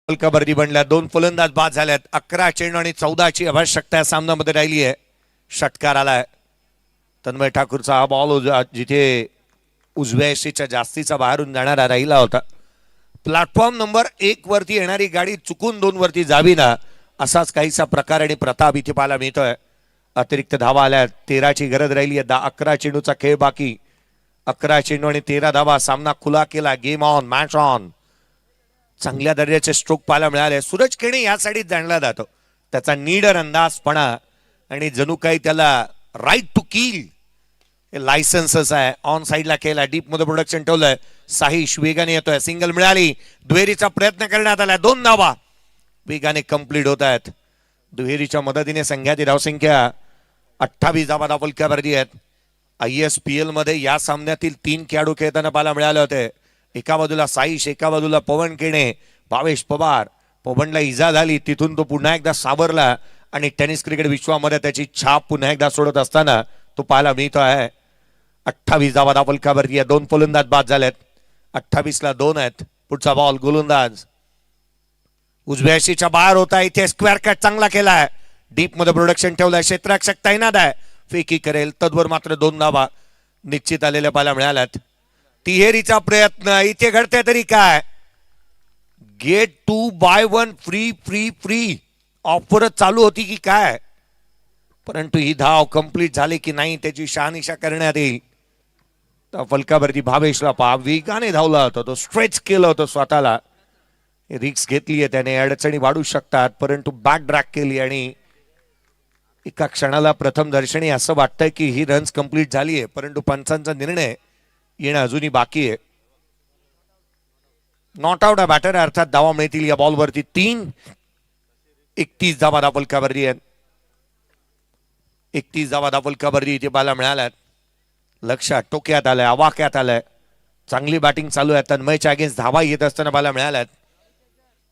फलकावरती बनल्या. 2 फलंदाज बाद झाल्यात. 11 चेंडू आणि 14ची आवश्यकता या सामन्यामध्ये राहिली आहे. षटकार आलाय. तन्मय ठाकूरचा हा बॉल जिथे उजव्या यशीच्या जास्तीचा बाहेरून जाणारा राहिला होता. प्लॅटफॉर्म नंबर 1 वरती येणारी गाडी चुकून 2 वरती जावी ना, असाच काहीसा प्रकार आणि प्रताप इथे पाहायला मिळतोय. अतिरिक्त धावा आल्या. 13ची गरज राहिली आहे. 11 चेंडूचा खेळ बाकी. 11 चेंडू आणि 13 धावा. सामना खुला केला. Game on, match on. चांगल्या दर्जाचे स्ट्रोक पाहायला मिळाले. सूरज केणे यासाठीच जाणला जातो. त्याचा नीडर अंदाजपणा आणि जणू काही त्याला राईट टू किल लायसन्सच आहे. ऑन साईडला केला, डीप मध्ये प्रोडक्शन ठेवलंय. साहिश वेगाने येतोय. सिंगल मिळाली. दुहेरीचा प्रयत्न करण्यात आला. 2 धावा वेगाने कंप्लीट होत आहेत. दुहेरीच्या मदतीने संघाची धावसंख्या 28 धावा फलकावरती आहेत. ISPL मध्ये या सामन्यातील 3 खेळाडू खेळताना पाहायला मिळाले होते. एका बाजूला साईश, एका बाजूला पवन केणे. भावेश पवार, पवनला इजा झाली, तिथून तो पुन्हा एकदा सावरला आणि टेनिस क्रिकेट विश्वामध्ये त्याची छाप पुन्हा एकदा सोडत असताना तो पाहायला मिळतो आहे. 28 धावा फलकावरती आहे. 2 फलंदाज बाद झालेत. 28ला 2 आहेत. पुढचा बॉल गोलंदाज उजव्या यशीच्या बाहेर होता. इथे स्क्वेअर कट चांगला केलाय. डीप मध्ये प्रोडक्शन ठेवलंय. क्षेत्ररक्षक तैनात आहे. फेकी करेल. तद्वर मात्र 2 धावा निश्चित आलेल्या पाहायला मिळाल्यात. तिहेरीचा प्रयत्न इथे घडते तरी काय. Get 2 buy 1 free free free offer चालू होती की काय, परंतु ही धाव कंप्लीट झाली की नाही त्याची शहानिशा करण्यात येईल. तर फलकावरती भावेशला पहा, वेगाने धावला होता तो, स्ट्रेच केलं होतं स्वतःला. रिक्स घेतली आहे त्याने. अडचणी वाढू शकतात, परंतु बॅक ड्रॅग केली आणि एका क्षणाला प्रथम दर्शनी असं वाटतंय की ही रन्स कंप्लीट झाली आहे, परंतु पंचांचा निर्णय येणं अजूनही बाकी आहे. नॉट आउट बॅटर अर्थात धावा मिळतील या बॉलवरती 31 धावा फलकावरती आहेत. 31 धावा फलकावरती इथे पाहायला मिळाल्यात. लक्षात टोक्यात आलंय, आवाक्यात आलंय. चांगली बॅटिंग चालू आहे. तन्मयच्या अगेन्स्ट धावा येत असताना पाहायला मिळाल्यात.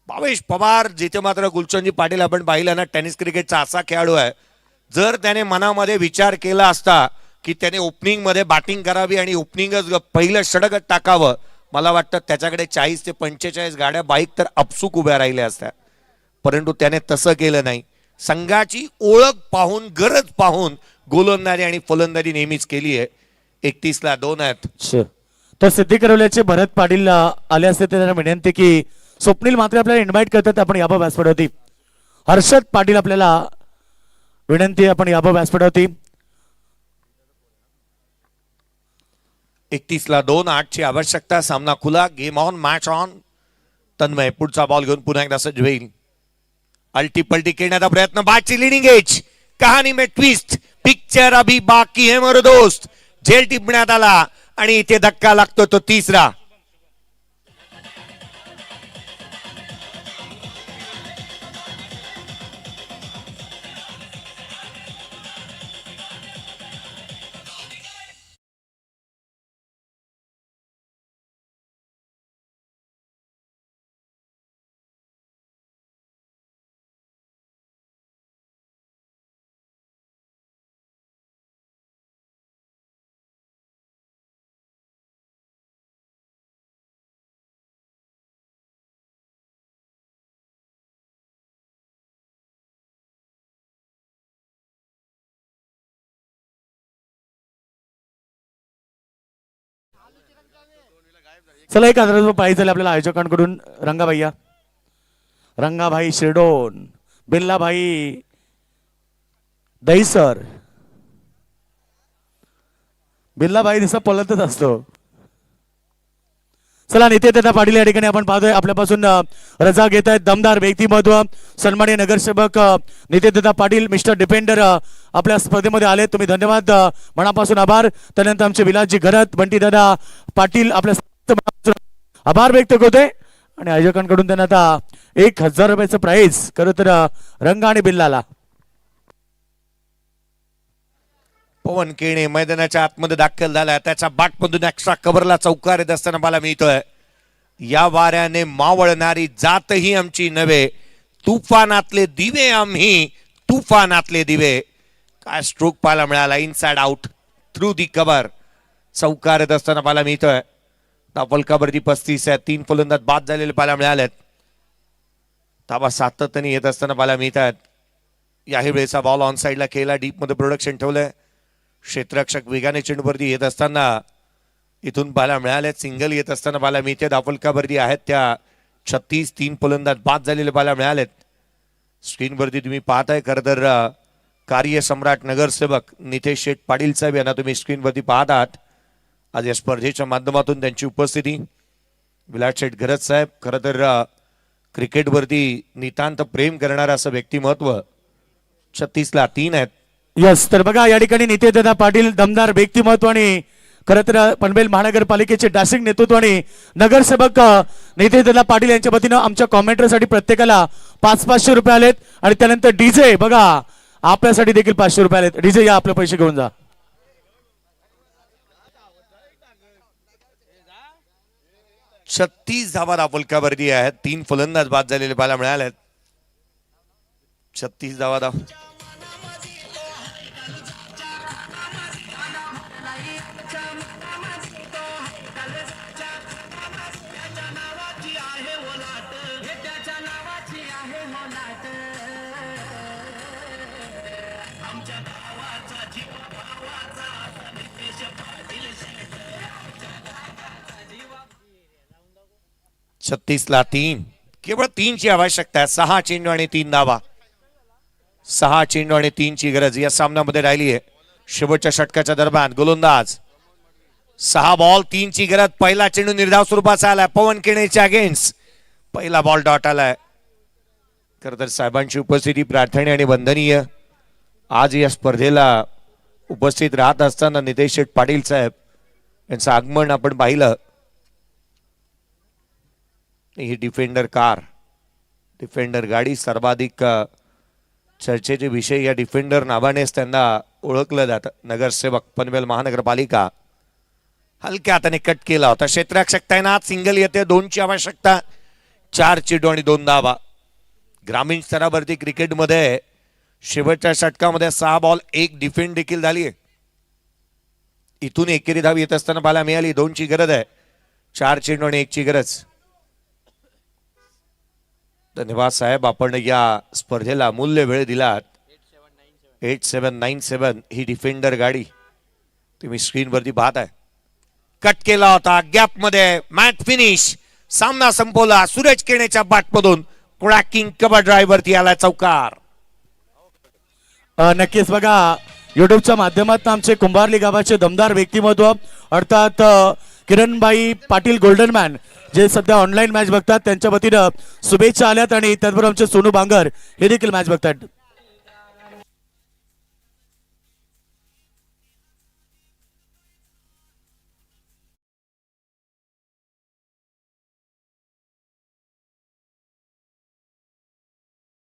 भावेश पवार जिथे मात्र गुलशनजी पाटील आपण पाहिलं ना, टेनिस क्रिकेटचा असा खेळाडू आहे, जर त्याने मनामध्ये विचार केला असता की त्याने ओपनिंग मध्ये बॅटिंग करावी आणि ओपनिंगच पहिलं षटकच टाकावं, मला वाटतं त्याच्याकडे 40 ते 45 गाड्या बाईक तर अपसूक उभ्या राहिल्या असत्या. परंतु त्याने तसं केलं नाही. संघाची ओळख पाहून, गरज पाहून गोलंदाजी आणि फलंदाजी नेहमीच केली आहे. 31 ला 2 आहेत. तर सिद्धी करवल्याचे भरत पाटील आले असते तर त्यांना विनंती की स्वप्नील मात्र आपल्याला इन्व्हाइट करतात आपण याबा व्यासपीठावरती. हर्षद पाटील आपल्याला विनंती आपण याबा व्यासपीठावरती. 31 ला 2, 8 ची आवश्यकता. सामना खुला, game on, match on. Tanmay पुढचा बॉल घेऊन पुन्हा एकदा सज्ज होईल. अल्टी पलटी खेळण्याचा प्रयत्न, बाची लिडिंग एज, कहाणी में ट्विस्ट, पिक्चर अभी बाकी है मेरे दोस्त. झेल टिपण्यात आला आणि इथे धक्का लागतो तो तिसरा. चला एक हजार पाहिजे झाले आपल्याला आयोजकांकडून. रंगाभाई शिरडोन, बिल्लाभाई दहीसर. बिल्लाभाई दिसा पलतच असतो. चला नितेदादा पाटील या ठिकाणी आपण पाहतोय आपल्यापासून रजा घेत आहेत. दमदार व्यक्तिमत्व सन्माननीय नगरसेवक नितेदादा पाटील मिस्टर डिपेंडर आपल्या स्पर्धेमध्ये आले. तुम्ही धन्यवाद, मनापासून आभार. त्यानंतर आमचे विलासजी घरत, बंटीदादा पाटील आपल्या आभार व्यक्त होते आणि आयोजकांकडून त्यांना आता 1000 रुपयाचं प्राइज खरं तर रंग आणि बिल्लाला. पवन केणे मैदानाच्या आतमध्ये दाखल झाला. त्याच्या बाटमधून एक्स्ट्रा कव्हरला चौकार येत असताना मला मिळतोय. या वाऱ्याने मावळणारी जातही आमची नव्हे, तुफानातले दिवे आम्ही, तुफानातले दिवे. काय स्ट्रोक पाहायला मिळाला, inside out through the cover. चौकार येत असताना पाहायला मिळतोय. फलकावरती 35 आहे. 3 फलंदाज बाद झालेले पाहायला मिळालेत. ताबा सातत्याने येत असताना पाहायला मिळतात. याही वेळेचा बॉल ऑन साईडला केला, डीप मध्ये प्रोडक्शन ठेवलंय. क्षेत्ररक्षक वेगाने चेंडूवरती येत असताना इथून पाहायला मिळाले. सिंगल येत असताना पाहायला मिळते. दाफलकावरती आहेत त्या 36, 3 फलंदाज बाद झालेले पाहायला मिळालेत. स्क्रीनवरती तुम्ही पाहताय खरं तर कार्यसम्राट नगरसेवक नितेश शेठ पाटील साहेब यांना तुम्ही स्क्रीनवरती पाहत आहात. आज या स्पर्धेच्या माध्यमातून त्यांची उपस्थिती. विलास शेठ घरत साहेब खरं तर क्रिकेटवरती नितांत प्रेम करणारं असं व्यक्तिमत्व. 36 ला 3 आहेत. यस, तर बघा या ठिकाणी नितेदादा पाटील दमदार व्यक्तिमत्व आणि खरं तर पनवेल महानगरपालिकेचे डॅशिंग नेतृत्व आणि नगरसेवक नितेदादा पाटील यांच्या वतीनं आमच्या कॉमेंटरीसाठी प्रत्येकाला 500 रुपये आलेत. आणि त्यानंतर डीजे बघा आपल्यासाठी देखील 500 रुपये आलेत. डीजे या आपले पैसे घेऊन जा. 36 धावा दाफलकावरती आहेत. 3 फलंदाज बाद झालेले पाहायला मिळालेत. 36 धावा. छत्तीस ला 3, केवळ 3 ची आवश्यकता आहे. 6 चेंडू आणि 3 धावा. 6 चेंडू आणि 3 ची गरज या सामन्यामध्ये राहिली आहे. शेवटच्या षटकाच्या दरम्यान गोलंदाज 6 बॉल 3 ची गरज. पहिला चेंडू निर्धाव स्वरूपाचा आलाय पवन केणेच्या अगेन्स्ट. पहिला बॉल डॉट आलाय. खरं तर साहेबांची उपस्थिती प्रार्थनीय आणि वंदनीय. आज या स्पर्धेला उपस्थित राहत असताना नितेश शेठ पाटील साहेब यांचं आगमन आपण पाहिलं. ही डिफेंडर कार, डिफेंडर गाडी सर्वाधिक चर्चेचे विषय या डिफेंडर नावानेच त्यांना ओळखलं जातं. नगरसेवक पनवेल महानगरपालिका हलक्या हाताने कट केला होता. क्षेत्ररक्षक तैनात, सिंगल येते, 2ची आवश्यकता, 4 चेंडू आणि 2 धावा. ग्रामीण स्तरावरती क्रिकेटमध्ये शेवटच्या षटकामध्ये 6 बॉल 1 डिफेंड देखील झाली आहे. इथून एकेरी धाव येत असताना पाहायला मिळाली. 2ची गरज आहे, 4 चेंडू आणि 1ची गरज. धन्यवाद साहेब, आपण या स्पर्धेला अमूल्य वेळ दिलात. 8797 ही डिफेंडर गाडी तुम्ही स्क्रीनवरती पाहत आहे. कट केला होता, गॅप मध्ये मॅच फिनिश, सामना संपवला. सूरज केणेच्या बॅटमधून क्रॅकिंग कव्हर ड्राईव्हवरती आला चौकार. नक्कीच बघा, युट्यूबच्या माध्यमातून आमचे कुंभारली गावाचे दमदार व्यक्तिमत्व अर्थात किरणबाई पाटील गोल्डनमॅन जे सध्या ऑनलाईन मॅच बघतात त्यांच्या वतीनं शुभेच्छा आल्यात आणि त्याचबरोबर आमचे सोनू बांगर हे देखील मॅच बघतात.